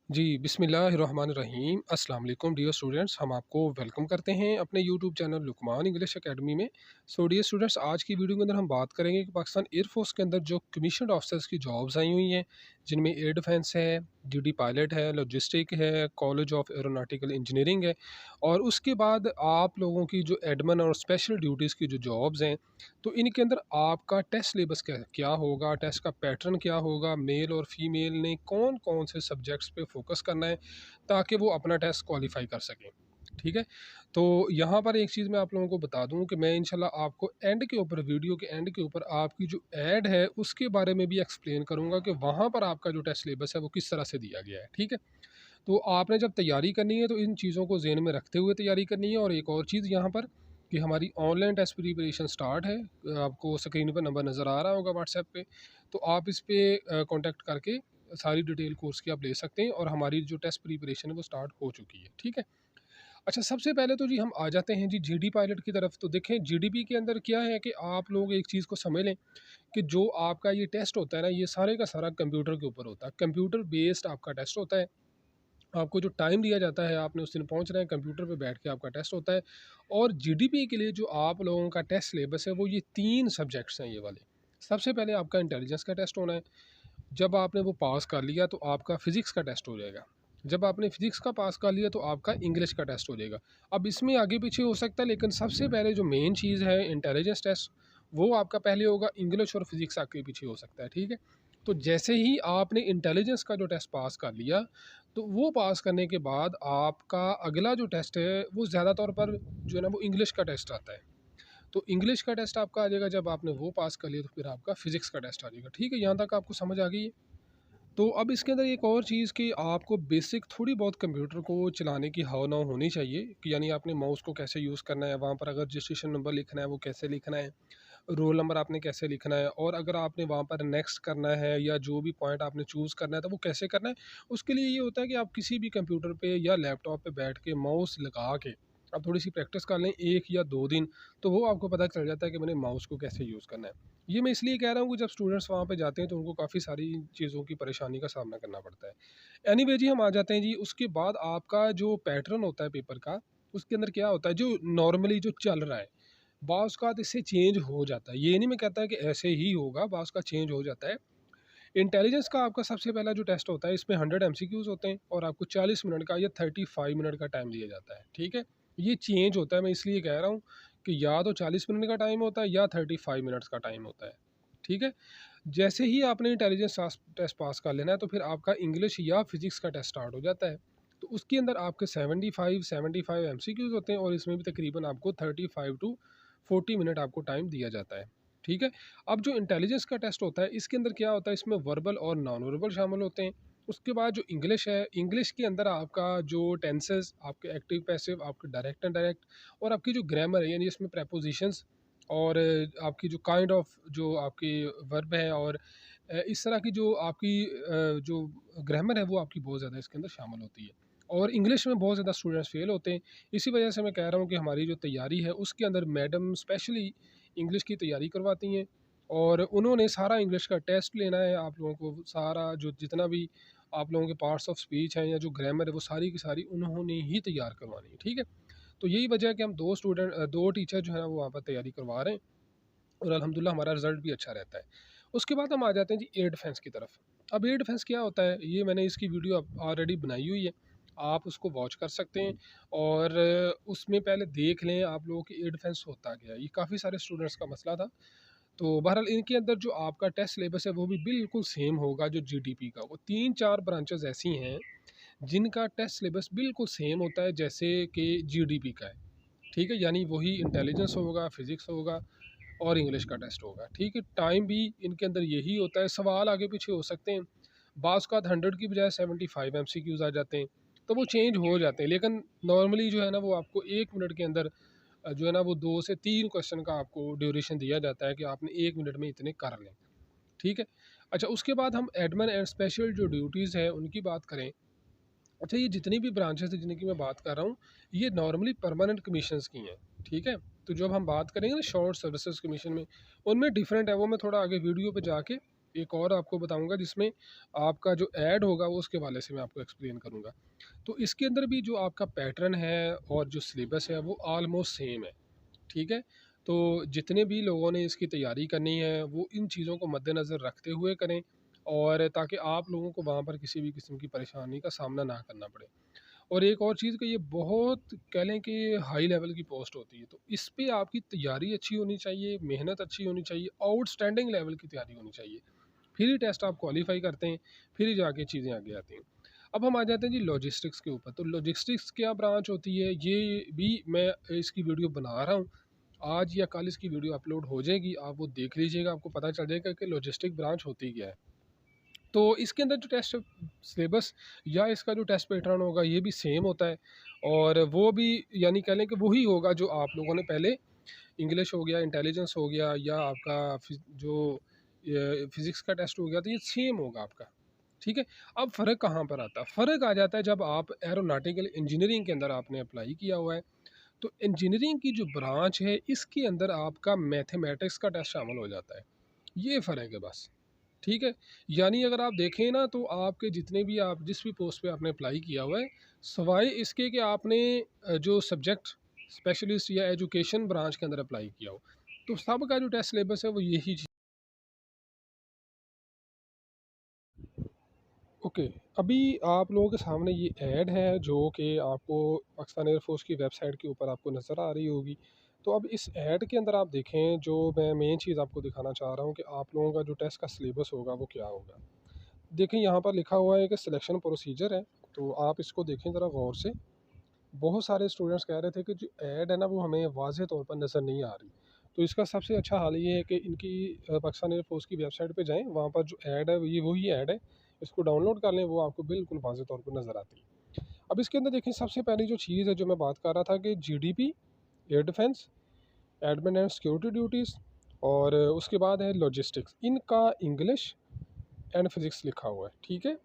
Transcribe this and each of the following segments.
जी, बिस्मिल्लाहिर्रहमानिर्रहीम। अस्सलाम वालेकुम डियर स्टूडेंट्स, हम आपको वेलकम करते हैं अपने YouTube channel Lukman English academy में। सो डियर स्टूडेंट्स, आज की वीडियो के अंदर हम बात करेंगे कि पाकिस्तान एयरफोर्स के अंदर जो कमीशन्ड ऑफिसर्स की जॉब्स आई हुई हैं, जिनमें एयर डिफेंस है, ड्यूटी पायलट है, लॉजिस्टिक है, कॉलेज ऑफ एरोनॉटिकल इंजीनियरिंग है, और उसके बाद आप लोगों की जो एडमिन और स्पेशल ड्यूटीज़ की जो जॉब्स हैं, तो इनके अंदर आपका टेस्ट सिलेबस क्या क्या होगा, टेस्ट का पैटर्न क्या होगा, मेल और फीमेल ने कौन कौन से सब्जेक्ट्स पे फोकस करना है ताकि वो अपना टेस्ट क्वालिफाई कर सकें। ठीक है। तो यहाँ पर एक चीज़ मैं आप लोगों को बता दूँ कि मैं इंशाल्लाह आपको एंड के ऊपर, वीडियो के एंड के ऊपर, आपकी जो ऐड है उसके बारे में भी एक्सप्लेन करूँगा कि वहाँ पर आपका जो टेस्ट सिलेबस है वो किस तरह से दिया गया है। ठीक है। तो आपने जब तैयारी करनी है तो इन चीज़ों को ज़हन में रखते हुए तैयारी करनी है। और एक और चीज़ यहाँ पर कि हमारी ऑनलाइन टेस्ट प्रिपरेशन स्टार्ट है। आपको स्क्रीन पर नंबर नज़र आ रहा होगा व्हाट्सएप पे, तो आप इस पे कांटेक्ट करके सारी डिटेल कोर्स की आप ले सकते हैं, और हमारी जो टेस्ट प्रिपरेशन है वो स्टार्ट हो चुकी है। ठीक है। अच्छा, सबसे पहले तो जी हम आ जाते हैं जी जीडी पायलट की तरफ। तो देखें, जीडीपी के अंदर क्या है कि आप लोग एक चीज़ को समझ लें कि जो आपका ये टेस्ट होता है ना, ये सारे का सारा कंप्यूटर के ऊपर होता है। कंप्यूटर बेस्ड आपका टेस्ट होता है। आपको जो टाइम दिया जाता है, आपने उस दिन पहुंचना है, कंप्यूटर पे बैठ के आपका टेस्ट होता है। और जीडीपी के लिए जो आप लोगों का टेस्ट सिलेबस है वो ये 3 सब्जेक्ट्स हैं ये वाले। सबसे पहले आपका इंटेलिजेंस का टेस्ट होना है। जब आपने वो पास कर लिया तो आपका फ़िज़िक्स का टेस्ट हो जाएगा। जब आपने फ़िज़िक्स का पास कर लिया तो आपका इंग्लिश का टेस्ट हो जाएगा। अब इसमें आगे पीछे हो सकता है, लेकिन सबसे पहले जो मेन चीज़ है इंटेलिजेंस टेस्ट, वो आपका पहले होगा। इंग्लिश और फ़िज़िक्स आगे पीछे हो सकता है। ठीक है। तो जैसे ही आपने इंटेलिजेंस का जो टेस्ट पास कर लिया, तो वो पास करने के बाद आपका अगला जो टेस्ट है वो ज़्यादा तौर पर जो है ना वो इंग्लिश का टेस्ट आता है। तो इंग्लिश का टेस्ट आपका आ जाएगा। जब आपने वो पास कर लिया तो फिर आपका फ़िज़िक्स का टेस्ट आ जाएगा। ठीक है, यहाँ तक आपको समझ आ गई है? तो अब इसके अंदर एक और चीज़ कि आपको बेसिक थोड़ी बहुत कंप्यूटर को चलाने की हौ ना होनी चाहिए, कि यानी आपने माउस को कैसे यूज़ करना है, वहाँ पर अगर रजिस्ट्रेशन नंबर लिखना है वो कैसे लिखना है, रोल नंबर आपने कैसे लिखना है, और अगर आपने वहाँ पर नेक्स्ट करना है या जो भी पॉइंट आपने चूज़ करना है तो वो कैसे करना है। उसके लिए ये होता है कि आप किसी भी कंप्यूटर पे या लैपटॉप पे बैठ के माउस लगा के आप थोड़ी सी प्रैक्टिस कर लें 1 या 2 दिन, तो वो आपको पता चल जाता है कि मैंने माउस को कैसे यूज़ करना है। ये मैं इसलिए कह रहा हूँ कि जब स्टूडेंट्स वहाँ पे जाते हैं तो उनको काफ़ी सारी चीज़ों की परेशानी का सामना करना पड़ता है। एनीवे जी, हम आ जाते हैं जी, उसके बाद आपका जो पैटर्न होता है पेपर का, उसके अंदर क्या होता है जो नॉर्मली जो चल रहा है, बाज़ औक़ात इससे चेंज हो जाता है। ये नहीं मैं कहता कि ऐसे ही होगा, बाज़ का चेंज हो जाता है। इंटेलिजेंस का आपका सबसे पहला जो टेस्ट होता है, इसमें 100 एमसीक्यूज़ होते हैं और आपको 40 मिनट का या 35 मिनट का टाइम दिया जाता है। ठीक है? ये चेंज होता है, मैं इसलिए कह रहा हूँ कि या तो 40 मिनट का टाइम होता है या 35 मिनट्स का टाइम होता है। ठीक है? जैसे ही आपने इंटेलिजेंस टेस्ट पास कर लेना है तो फिर आपका इंग्लिश या फिज़िक्स का टेस्ट स्टार्ट हो जाता है। तो उसके अंदर आपके 75 एमसीक्यूज़ होते हैं, और इसमें भी तकरीबन आपको 35 टू 40 मिनट आपको टाइम दिया जाता है। ठीक है? अब जो इंटेलिजेंस का टेस्ट होता है, इसके अंदर क्या होता है, इसमें वर्बल और नॉन वर्बल शामिल होते हैं। उसके बाद जो इंग्लिश है, इंग्लिश के अंदर आपका जो टेंसेस, आपके एक्टिव पैसिव, आपके डायरेक्ट इनडायरेक्ट, और आपकी जो ग्रामर है, यानी इसमें प्रेपोजिशंस, और आपकी जो काइंड ऑफ जो आपकी वर्ब है, और इस तरह की जो आपकी जो ग्रामर है वो आपकी बहुत ज़्यादा इसके अंदर शामिल होती है। और इंग्लिश में बहुत ज़्यादा स्टूडेंट्स फेल होते हैं। इसी वजह से मैं कह रहा हूँ कि हमारी जो तैयारी है उसके अंदर मैडम स्पेशली इंग्लिश की तैयारी करवाती हैं, और उन्होंने सारा इंग्लिश का टेस्ट लेना है। आप लोगों को सारा जो जितना भी आप लोगों के पार्ट्स ऑफ स्पीच हैं या जो ग्रामर है वो सारी की सारी उन्होंने ही तैयार करवानी है। ठीक है? तो यही वजह है कि हम 2 टीचर जो है ना वो वहाँ पर तैयारी करवा रहे हैं, और अल्हम्दुलिल्लाह हमारा रिज़ल्ट भी अच्छा रहता है। उसके बाद हम आ जाते हैं जी एयर डिफेंस की तरफ। अब एयर डिफेंस क्या होता है, ये मैंने इसकी वीडियो ऑलरेडी बनाई हुई है, आप उसको वॉच कर सकते हैं। और उसमें पहले देख लें आप लोगों की एयर डिफेंस होता क्या है, ये काफ़ी सारे स्टूडेंट्स का मसला था। तो बहरहाल इनके अंदर जो आपका टेस्ट सिलेबस है वो भी बिल्कुल सेम होगा जो जीडीपी का। वो 3-4 ब्रांचेज़ ऐसी हैं जिनका टेस्ट सिलेबस बिल्कुल सेम होता है जैसे कि जीडीपी का है। ठीक है? यानी वही इंटेलिजेंस होगा, फिज़िक्स होगा और इंग्लिश का टेस्ट होगा। ठीक है? टाइम भी इनके अंदर यही होता है, सवाल आगे पीछे हो सकते हैं। बाज़ औक़ात 100 की बजाय 75 एमसीक्यूज़ आ जाते हैं, तो वो चेंज हो जाते हैं। लेकिन नॉर्मली जो है ना वो आपको 1 मिनट के अंदर जो है ना वो 2 से 3 क्वेश्चन का आपको ड्यूरेशन दिया जाता है कि आपने 1 मिनट में इतने कर लें। ठीक है? अच्छा, उसके बाद हम एडमिन एंड स्पेशल जो ड्यूटीज़ हैं उनकी बात करें। अच्छा, ये जितनी भी ब्रांचेज़ हैं जिनकी मैं बात कर रहा हूँ, ये नॉर्मली परमानेंट कमीशंस की हैं। ठीक है? तो जब हम बात करेंगे ना शॉर्ट सर्विसेज कमीशन में, उनमें डिफरेंट है, वो मैं थोड़ा आगे वीडियो पे जाके एक और आपको बताऊँगा जिसमें आपका जो ऐड होगा वो उसके हवाले से मैं आपको एक्सप्लेन करूँगा। तो इसके अंदर भी जो आपका पैटर्न है और जो सिलेबस है वो ऑलमोस्ट सेम है, ठीक है? तो जितने भी लोगों ने इसकी तैयारी करनी है वो इन चीज़ों को मद्देनज़र रखते हुए करें, और ताकि आप लोगों को वहाँ पर किसी भी किस्म की परेशानी का सामना ना करना पड़े। और एक और चीज़ कि ये बहुत कह लें कि हाई लेवल की पोस्ट होती है, तो इस पे आपकी तैयारी अच्छी होनी चाहिए, मेहनत अच्छी होनी चाहिए, आउटस्टैंडिंग लेवल की तैयारी होनी चाहिए। फिर ही टेस्ट आप क्वालिफ़ाई करते हैं, फिर ही जाके चीज़ें आगे आती हैं। अब हम आ जाते हैं जी लॉजिस्टिक्स के ऊपर। तो लॉजिस्टिक्स क्या ब्रांच होती है, ये भी मैं इसकी वीडियो बना रहा हूँ। आज या कल इसकी वीडियो अपलोड हो जाएगी, आप वो देख लीजिएगा, आपको पता चल जाएगा कि लॉजिस्टिक ब्रांच होती क्या है। तो इसके अंदर जो टेस्ट सिलेबस या इसका जो टेस्ट पैटर्न होगा ये भी सेम होता है, और वो भी यानी कह लें कि वही होगा जो आप लोगों ने पहले इंग्लिश हो गया, इंटेलिजेंस हो गया, या आपका जो फिज़िक्स का टेस्ट हो गया, तो ये सेम होगा आपका, ठीक है? अब फ़र्क कहाँ पर आता है? फ़र्क आ जाता है जब आप एरोनॉटिकल इंजीनियरिंग के अंदर आपने अप्लाई किया हुआ है। तो इंजीनियरिंग की जो ब्रांच है इसके अंदर आपका मैथमेटिक्स का टेस्ट शामिल हो जाता है। ये फ़र्क है बस। ठीक है? यानी अगर आप देखें ना, तो आपके जितने भी आप जिस भी पोस्ट पे आपने अप्लाई किया हुआ है, सिवाय इसके कि आपने जो सब्जेक्ट स्पेशलिस्ट या एजुकेशन ब्रांच के अंदर अप्लाई किया हो, तो सबका जो टेस्ट सिलेबस है वो यही चीज़। ओके, अभी आप लोगों के सामने ये ऐड है जो कि आपको पाकिस्तान एयरफोर्स की वेबसाइट के ऊपर आपको नज़र आ रही होगी। तो अब इस ऐड के अंदर आप देखें, जो मैं मेन चीज़ आपको दिखाना चाह रहा हूँ कि आप लोगों का जो टेस्ट का सिलेबस होगा वो क्या होगा। देखिए यहाँ पर लिखा हुआ है कि सिलेक्शन प्रोसीजर है, तो आप इसको देखें ज़रा गौर से। बहुत सारे स्टूडेंट्स कह रहे थे कि जो ऐड है ना वो हमें वाज़ेह तौर पर नज़र नहीं आ रही। तो इसका सबसे अच्छा हल ये है कि इनकी पाकिस्तान एयरफोर्स की वेबसाइट पे जाएँ, वहाँ पर जो ऐड है ये वही ऐड है, इसको डाउनलोड कर लें, वो आपको बिल्कुल वाज़ेह तौर पर नज़र आती है। अब इसके अंदर देखिए सबसे पहली जो चीज़ है जो मैं बात कर रहा था कि GDP, air defence, admin and security duties, और उसके बाद है लॉजिस्टिक्स, इनका इंग्लिश एंड फिज़िक्स लिखा हुआ है, ठीक है?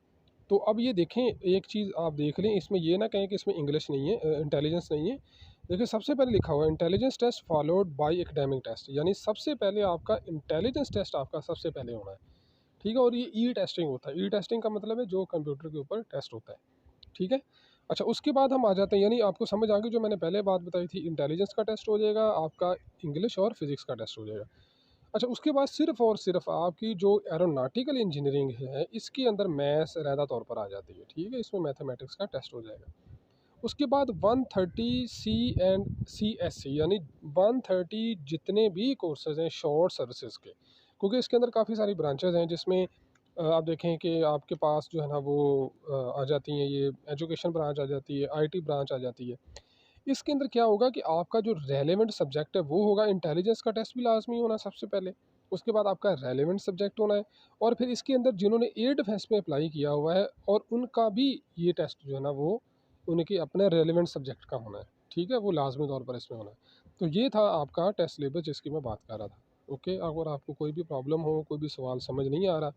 तो अब ये देखें, एक चीज़ आप देख लें, इसमें ये ना कहें कि इसमें इंग्लिश नहीं है, इंटेलिजेंस नहीं है। देखिए सबसे पहले लिखा हुआ है intelligence test followed by academic test, यानी सबसे पहले आपका इंटेलिजेंस टेस्ट आपका सबसे पहले होना है, ठीक है? और ये ई टेस्टिंग होता है। ई टेस्टिंग का मतलब है जो कंप्यूटर के ऊपर टेस्ट होता है, ठीक है? अच्छा, उसके बाद हम आ जाते हैं, यानी आपको समझ आ गई जो मैंने पहले बात बताई थी, इंटेलिजेंस का टेस्ट हो जाएगा आपका, इंग्लिश और फिज़िक्स का टेस्ट हो जाएगा। अच्छा, उसके बाद सिर्फ़ और सिर्फ़ आपकी जो एरोनॉटिकल इंजीनियरिंग है, इसके अंदर मैथ्स अलहदा तौर पर आ जाती है, ठीक है? इसमें मैथमेटिक्स का टेस्ट हो जाएगा। उसके बाद 130 सी एंड सीएससी, यानी 130 जितने भी कोर्सेज़ हैं शॉर्ट सर्विसेज़ के, क्योंकि इसके अंदर काफ़ी सारी ब्रांचेज़ हैं जिसमें आप देखें कि आपके पास जो है ना वो आ जाती हैं, ये एजुकेशन ब्रांच आ जाती है, आईटी ब्रांच आ जाती है। इसके अंदर क्या होगा कि आपका जो रेलेवेंट सब्जेक्ट है वो होगा, इंटेलिजेंस का टेस्ट भी लाजमी होना सबसे पहले, उसके बाद आपका रेलेवेंट सब्जेक्ट होना है, और फिर इसके अंदर जिन्होंने एयर डिफेंस में अप्लाई किया हुआ है और उनका भी ये टेस्ट जो है ना वो उनके अपने रेलेवेंट सब्जेक्ट का होना है, ठीक है? वो लाजमी तौर पर इसमें होना है। तो ये था आपका टेस्ट सिलेबस जिसकी मैं बात कर रहा था। ओके, अगर आपको कोई भी प्रॉब्लम हो, कोई भी सवाल समझ नहीं आ रहा,